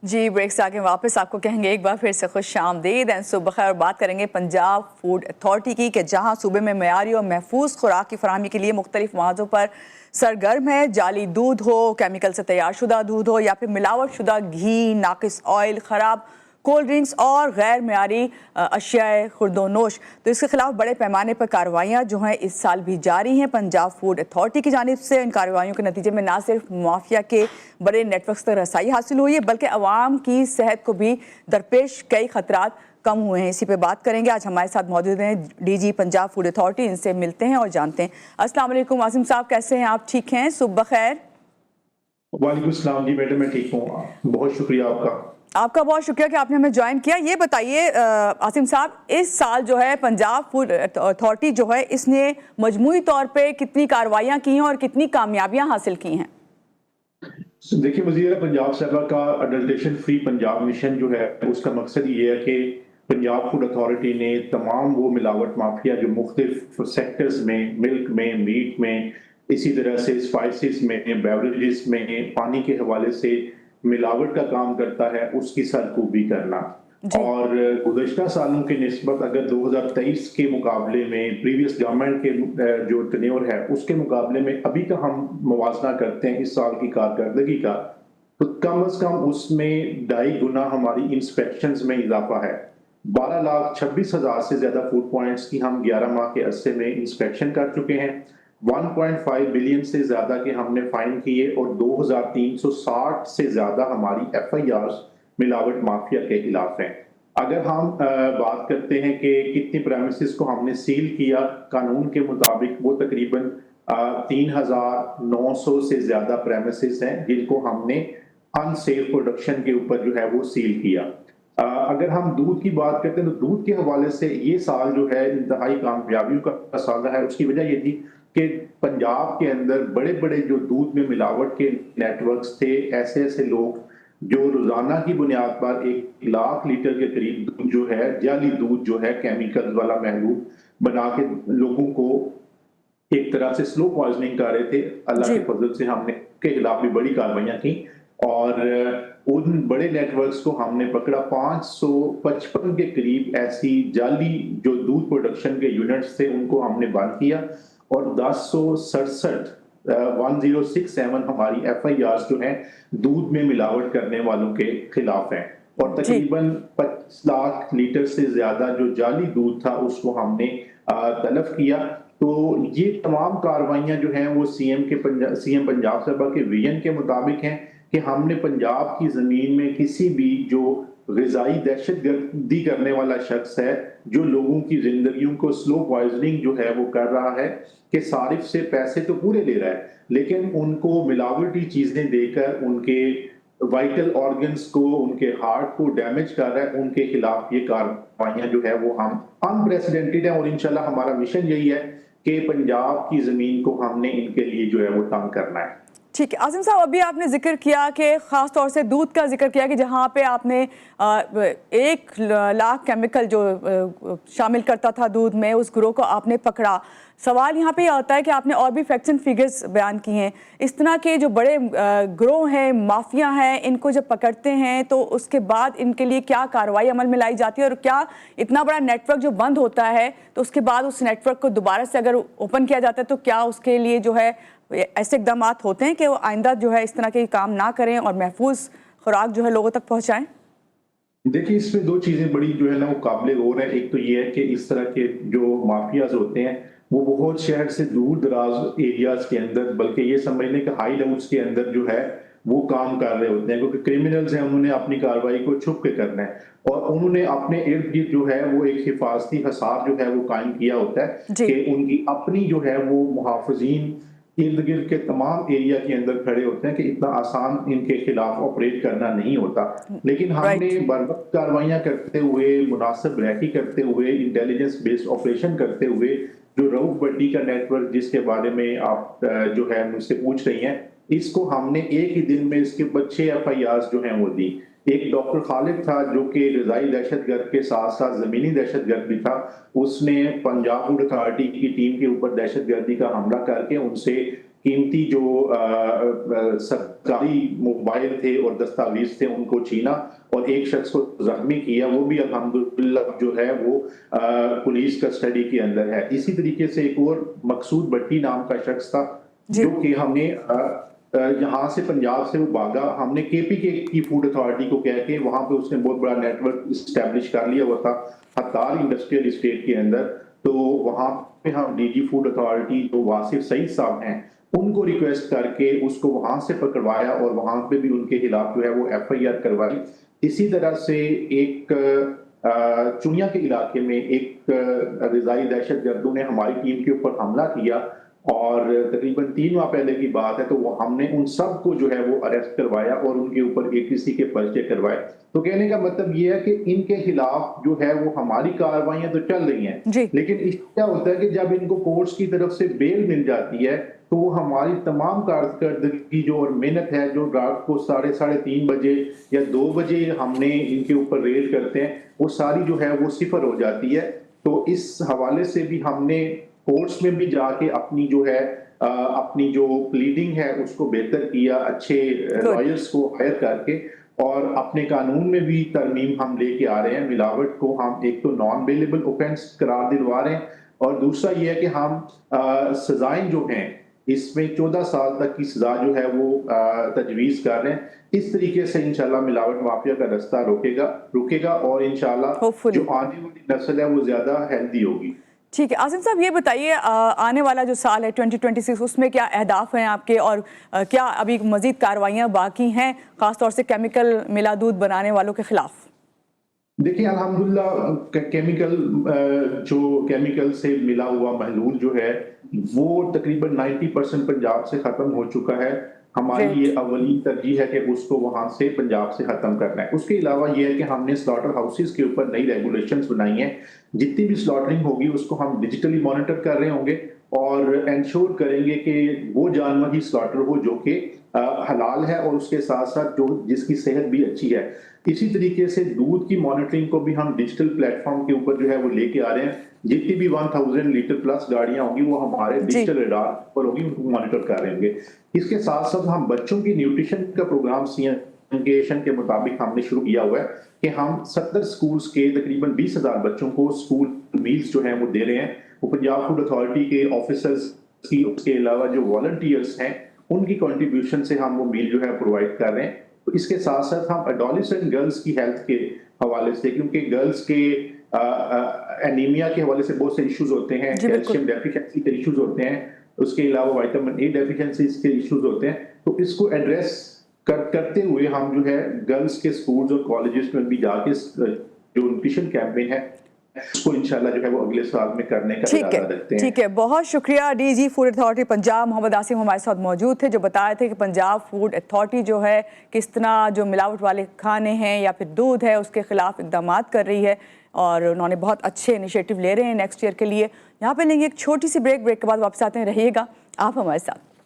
जी, break से आगे वापस आपको कहेंगे एक बार फिर से खुशामदीद एंड सुबह खैर। बात करेंगे पंजाब फूड अथॉरिटी की कि जहां सूबे में मयारी और महफूज खुराक की फराहमी के लिए मुख्तलिफ मवादों पर सरगर्म है। जाली दूध हो, केमिकल से तैयार शुदा दूध हो या फिर मिलावट शुदा घी, नाकिस ऑयल, ख़राब कोल्ड ड्रिंक्स और गैर मयारी अशियाए खुर्दोनोश, तो इसके खिलाफ बड़े पैमाने पर कार्रवाइयाँ जो हैं इस साल भी जारी हैं। पंजाब फूड अथॉरिटी की जानिब से इन कार्रवाइयों के नतीजे में ना सिर्फ माफिया के बड़े नेटवर्क तक रसाई हासिल हुई है बल्कि अवाम की सेहत को भी दरपेश कई खतरात कम हुए हैं। इसी पे बात करेंगे। आज हमारे साथ मौजूद हैं डीजी पंजाब फूड अथॉरिटी, इनसे मिलते हैं और जानते हैं। अस्सलाम वालेकुम आसिम साहब, कैसे हैं आप? ठीक हैं? सुबह खैर। वालेकुम सलाम जी मैडम, मैं ठीक हूँ। बहुत शुक्रिया आपका बहुत शुक्रिया कि आपने हमें ज्वाइन किया। ये बताइए आसिम साहब, इस साल जो है पंजाब फूड अथॉरिटी जो है इसने मजमूई तौर पे कितनी कार्रवाइयाँ की हैं और कितनी कामयाबियाँ हासिल की हैं? देखिए, वज़ीर पंजाब साहबा का अडल्ट्रेशन फ्री पंजाब मिशन जो है उसका मकसद ये है कि पंजाब फूड अथॉरिटी ने तमाम वो मिलावट माफिया जो मुख्तलिफ सेक्टर्स में, मिल्क में, मीट में, इसी तरह से स्पाइसेस में, बेवरेजेस में, पानी के हवाले से मिलावट का काम करता है, उसकी सरकूबी करना। और गुज़श्ता सालों के निस्बत अगर 2023 के मुकाबले में प्रीवियस गवर्नमेंट के जो टेन्योर है उसके मुकाबले में अभी का हम मुवाजना करते हैं इस साल की कारकर्दगी का, तो कम से कम उसमें 2.5 गुना हमारी इंस्पेक्शंस में इजाफा है। 12,26,000 से ज्यादा फूड पॉइंट्स की हम 11 माह के अरसे में इंस्पेक्शन कर चुके हैं। 1.5 बिलियन से ज्यादा के हमने फाइन किए और 2,360 से ज्यादा हमारी FIRs मिलावट माफिया के खिलाफ हैं। अगर हम बात करते हैं कि कितनी प्रेमिसेस को हमने सील किया कानून के मुताबिक, वो तकरीबन 3,900 से ज्यादा प्रेमिसेस हैं जिनको हमने अनसेफ प्रोडक्शन के ऊपर जो है वो सील किया। अगर हम दूध की बात करते हैं तो दूध के हवाले से ये साल जो है इंतहाई कामयाबियों का साल है। उसकी वजह ये थी कि पंजाब के अंदर बड़े बड़े जो दूध में मिलावट के नेटवर्क्स थे, ऐसे ऐसे लोग जो रोजाना की बुनियाद पर 1 लाख लीटर के करीब दूध जो है, जाली दूध जो है, केमिकल वाला महलूल बना के लोगों को एक तरह से स्लो पॉइजनिंग कर रहे थे। अल्लाह के फजल से हमने के खिलाफ भी बड़ी कार्रवाइयां की और उन बड़े नेटवर्क्स को हमने पकड़ा। 555 के करीब ऐसी जाली जो दूध प्रोडक्शन के यूनिट्स थे उनको हमने बंद किया और 1067 1067 हमारी FIRs जो हैं दूध में मिलावट करने वालों के खिलाफ हैं और तकरीबन 25 लाख लीटर से ज्यादा जो जाली दूध था उसको हमने तलब किया। तो ये तमाम कार्रवाइयां जो हैं वो सीएम पंजाब साहबा के विजन के मुताबिक हैं कि हमने पंजाब की जमीन में किसी भी जो ग़िज़ाई दहशतगर्दी करने वाला शख्स है, जो लोगों की जिंदगियों को स्लो पॉइजनिंग जो है वो कर रहा है, कि सारिफ से पैसे तो पूरे ले रहा है लेकिन उनको मिलावटी चीजें देकर उनके वाइटल ऑर्गन्स को, उनके हार्ट को डैमेज कर रहा है, उनके खिलाफ ये कार्रवाइयां जो है वो हम अनप्रेसिडेंटेड है। और इंशाल्लाह हमारा मिशन यही है कि पंजाब की जमीन को हमने इनके लिए जो है वो तंग करना है। ठीक है आसिम साहब, अभी आपने जिक्र किया कि ख़ास तौर से दूध का जिक्र किया कि जहाँ पे आपने 1 लाख केमिकल जो शामिल करता था दूध में, उस ग्रोह को आपने पकड़ा। सवाल यहाँ पे यह आता है कि आपने और भी फैक्ट्स एंड फिगर्स बयान किए हैं। इस तरह के जो बड़े ग्रोह हैं, माफिया हैं, इनको जब पकड़ते हैं तो उसके बाद इनके लिए क्या कार्रवाई अमल में लाई जाती है और क्या इतना बड़ा नेटवर्क जो बंद होता है तो उसके बाद उस नेटवर्क को दोबारा से अगर ओपन किया जाता है तो क्या उसके लिए जो है ऐसे इकदाम होते हैं कि वो आइंदा जो है इस तरह के काम ना करें और महफूज खुराक जो है लोगों तक पहुंचाएं? देखिए, इसमें 2 चीजें बड़ी जो है ना वो काबिले गौर है। एक तो ये है कि इस तरह के जो माफियाज होते हैं वो बहुत शहर से दूर दराज एरियाज के अंदर, बल्कि ये समझ लें कि हाई लाउंड्स के अंदर जो है वो काम कर रहे होते हैं, क्योंकि क्रिमिनल्स हैं, उन्होंने अपनी कार्रवाई को छुप के करना है और उन्होंने अपने इर्द गिर्द जो है वो एक हिफाजती हसार जो है वो कायम किया होता है कि उनकी अपनी जो है वो मुहाफिजीन इर्द गिर्द के तमाम एरिया के अंदर खड़े होते हैं कि इतना आसान इनके खिलाफ ऑपरेट करना नहीं होता। लेकिन हमने बरवक्त कार्रवाइयां करते हुए, मुनासिब रैकी करते हुए, इंटेलिजेंस बेस्ड ऑपरेशन करते हुए, जो रऊफ भट्टी का नेटवर्क जिसके बारे में आप जो है मुझसे पूछ रही हैं, इसको हमने एक ही दिन में इसके 6 FIRs जो हैं वो दी। एक डॉक्टर खालिद था जो कि ग़िज़ाई दहशतगर्द के साथ साथ ज़मीनी दहशतगर्द भी था। उसने पंजाब फूड अथॉरिटी की टीम के ऊपर दहशतगर्दी का हमला करके उनसे कीमती जो सरकारी मोबाइल थे और दस्तावेज थे उनको छीना और एक शख्स को जख्मी किया, वो भी अल्हम्दुलिल्लाह जो है वो पुलिस कस्टडी के अंदर है। इसी तरीके से एक और मकसूद भट्टी नाम का शख्स था जो कि हमने यहाँ से पंजाब से वो भागा, हमने केपीके की फूड अथॉरिटी को कह के वहां पे उसने बहुत बड़ा नेटवर्क इस्टेब्लिश कर लिया हुआ था हतार इंडस्ट्रियल एस्टेट के अंदर। तो वहां पे हम डीजी फूड अथॉरिटी जो वासिफ सईद साहब हैं उनको रिक्वेस्ट करके उसको वहां से पकड़वाया और वहां पे भी उनके खिलाफ जो है वो FIR करवाई। इसी तरह से एक चुनिया के इलाके में एक ग़िज़ाई दहशतगर्दों ने हमारी टीम के ऊपर हमला किया और तकरीबन 3 माह पहले की बात है। तो वो हमने उन सब को जो है वो अरेस्ट करवाया और उनके ऊपर ATC के पर्चे करवाए। तो कहने का मतलब ये है कि इनके खिलाफ जो है वो हमारी कार्रवाइयां तो चल रही हैं, लेकिन इससे क्या होता है कि जब इनको कोर्ट्स की तरफ से बेल मिल जाती है तो वो हमारी तमाम कारकर्दगी जो और मेहनत है जो रात को 3:30 बजे या 2 बजे हमने इनके ऊपर रेड करते हैं वो सारी जो है वो सिफर हो जाती है। तो इस हवाले से भी हमने कोर्ट्स में भी जाके अपनी जो है अपनी जो प्लीडिंग है उसको बेहतर किया, अच्छे लॉयर्स को हायर करके, और अपने कानून में भी तरमीम हम लेके आ रहे हैं। मिलावट को हम एक तो नॉन बेलेबल ऑफेंस करार दिलवा रहे हैं और दूसरा ये है कि हम सजाएं जो हैं इसमें 14 साल तक की सजा जो है वो तजवीज कर रहे हैं। इस तरीके से इंशाल्लाह मिलावट माफिया का रास्ता रुकेगा और इंशाल्लाह जो आने वाली नस्ल है वो ज्यादा हेल्दी होगी। ठीक है आसिम साहब, ये बताइए आने वाला जो साल है 2026 उसमें क्या अहदाफ हैं आपके और क्या अभी मजीद कार्रवाइयाँ बाकी हैं खासतौर से केमिकल मिला दूध बनाने वालों के खिलाफ? देखिए अल्हम्दुलिल्लाह केमिकल से मिला हुआ महलूल जो है वो तकरीबन 90% पंजाब से खत्म हो चुका है। हमारी ये अवली तरजीह है कि उसको वहां से पंजाब से खत्म करना है। उसके अलावा ये है कि हमने स्लॉटर हाउसेस के ऊपर नई रेगुलेशंस बनाई हैं। जितनी भी स्लॉटरिंग होगी उसको हम डिजिटली मॉनिटर कर रहे होंगे और इंश्योर करेंगे कि वो जानवर ही स्लॉटर हो जो कि हलाल है और उसके साथ साथ जो जिसकी सेहत भी अच्छी है। इसी तरीके से दूध की मॉनिटरिंग को भी हम डिजिटल प्लेटफॉर्म के ऊपर जो है वो लेके आ रहे हैं। जितनी भी 1000 लीटर प्लस गाड़ियां होंगी वो हमारे डिजिटल रडार पर होगी, उनको मॉनिटर कर रहे होंगे। इसके साथ साथ हम बच्चों की न्यूट्रिशन का प्रोग्राम सीएम के मुताबिक हमने शुरू किया हुआ है कि हम 70 स्कूल्स के तकरीबन 20,000 बच्चों को स्कूल मील्स जो है वो दे रहे हैं। वो पंजाब फूड अथॉरिटी के ऑफिसर्स की, उसके अलावा जो वॉलंटियर्स हैं उनकी कंट्रीब्यूशन से हम वो मील जो है प्रोवाइड कर रहे हैं। तो इसके साथ साथ हम एडोलेसेंट गर्ल्स की हेल्थ के हवाले से, क्योंकि गर्ल्स के एनीमिया के हवाले से बहुत से इश्यूज होते हैं, कैल्शियम डेफिशिएंसी के इश्यूज होते हैं, उसके अलावा विटामिन ए डेफिशिएंसी के इश्यूज होते हैं। तो इसको एड्रेस करते हुए हम जो है गर्ल्स के स्कूल्स और कॉलेजेस में भी जाके जो न्यूट्रिशन कैंपेन है उसको इंशाल्लाह जो है वो अगले साल में करने का इरादा रखते हैं। ठीक है, बहुत शुक्रिया। DG food authority Punjab Mohammad Asim हमारे साथ मौजूद थे जो बताए थे कि पंजाब फूड अथॉरिटी जो है किस तरह जो मिलावट वाले खाने हैं या फिर दूध है उसके खिलाफ इकदाम कर रही है और उन्होंने बहुत अच्छे इनिशिएटिव ले रहे हैं नेक्स्ट ईयर के लिए। यहाँ पे लेंगे एक छोटी सी ब्रेक के बाद वापस आते हैं, रहिएगा आप हमारे साथ।